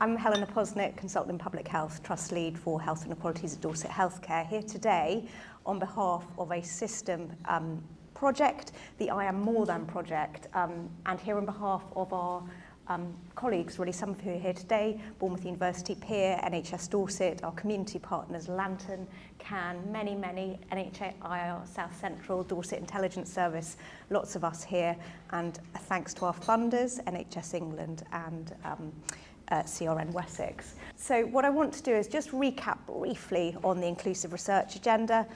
I'm Helena Posnett, Consultant in Public Health, Trust Lead for Health Inequalities at Dorset Healthcare, here today on behalf of a system project, the I Am More Than project, and here on behalf of our colleagues, really some of who are here today, Bournemouth University, Peer, NHS Dorset, our community partners, Lantern, CAN, many, NHIR, South Central, Dorset Intelligence Service, lots of us here, and thanks to our funders, NHS England and CRN Wessex. So what I want to do is just recap briefly on the inclusive research agenda,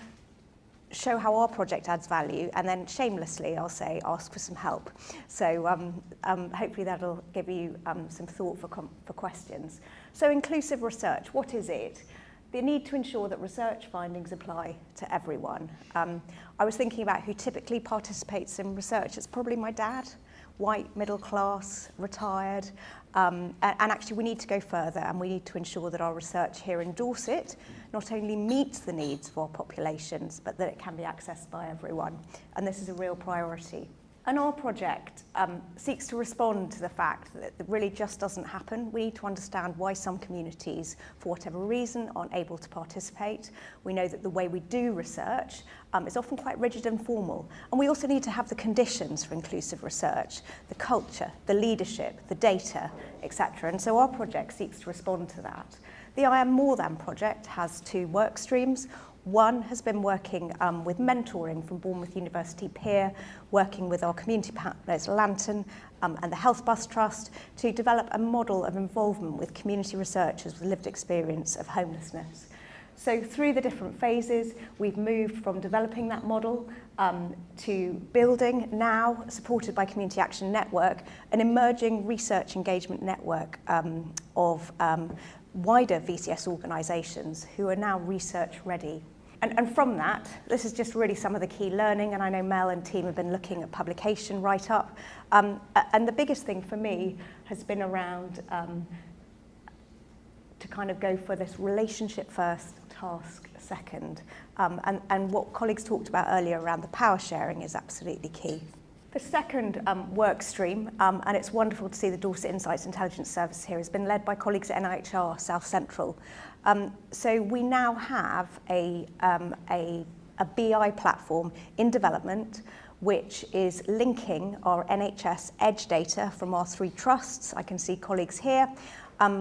show how our project adds value, and then shamelessly, I'll say, ask for some help. So hopefully that'll give you some thought for questions. So inclusive research, what is it? The need to ensure that research findings apply to everyone. I was thinking about who typically participates in research. It's probably my dad, white, middle class, retired, and actually we need to go further, and we need to ensure that our research here in Dorset not only meets the needs of our populations, but that it can be accessed by everyone. And this is a real priority. And our project seeks to respond to the fact that it really just doesn't happen. We need to understand why some communities, for whatever reason, aren't able to participate. We know that the way we do research is often quite rigid and formal. And we also need to have the conditions for inclusive research, the culture, the leadership, the data, etc. And so our project seeks to respond to that. The I Am More Than project has two work streams. One has been working with mentoring from Bournemouth University Peer, working with our community partners, Lantern and the Health Bus Trust, to develop a model of involvement with community researchers with lived experience of homelessness. So through the different phases, we've moved from developing that model to building now, supported by Community Action Network, an emerging research engagement network of wider VCS organisations who are now research ready. And from that, this is just really some of the key learning, and I know Mel and team have been looking at publication write-up. And the biggest thing for me has been around to kind of go for this relationship first, task second. And what colleagues talked about earlier around the power sharing is absolutely key. The second work stream, and it's wonderful to see the Dorset Insights Intelligence Service here, has been led by colleagues at NHR South Central. So we now have a BI platform in development which is linking our NHS Edge data from our 3 trusts. I can see colleagues here.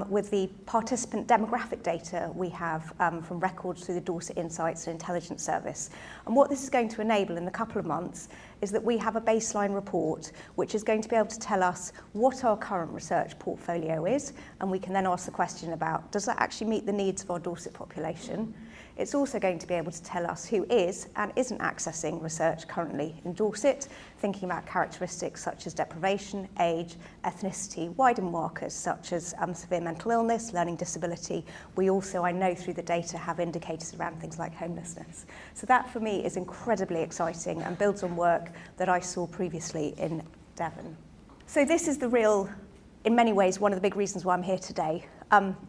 With the participant demographic data we have from records through the Dorset Insights and Intelligence Service. And what this is going to enable in a couple of months is that we have a baseline report which is going to be able to tell us what our current research portfolio is, and we can then ask the question about, does that actually meet the needs of our Dorset population? It's also going to be able to tell us who is and isn't accessing research currently in Dorset, thinking about characteristics such as deprivation, age, ethnicity, wider markers such as severe mental illness, learning disability. We also, I know through the data, have indicators around things like homelessness. So that for me is incredibly exciting and builds on work that I saw previously in Devon. So this is the real, in many ways, one of the big reasons why I'm here today.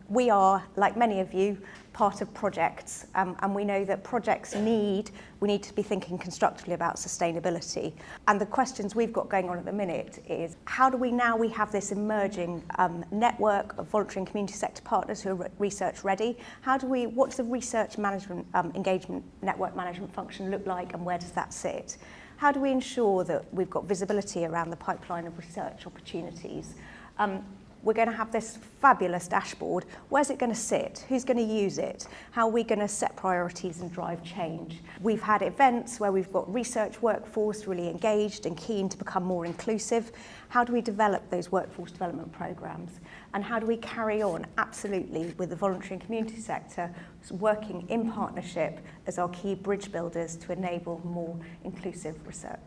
We are, like many of you, part of projects, and we know that we need to be thinking constructively about sustainability. And the questions we've got going on at the minute is, how do we have this emerging network of voluntary and community sector partners who are research ready? What does the research management engagement network management function look like, and where does that sit? How do we ensure that we've got visibility around the pipeline of research opportunities? We're going to have this fabulous dashboard. Where's it going to sit? Who's going to use it? How are we going to set priorities and drive change? We've had events where we've got research workforce really engaged and keen to become more inclusive. How do we develop those workforce development programs? And how do we carry on, absolutely, with the voluntary and community sector, working in partnership as our key bridge builders to enable more inclusive research?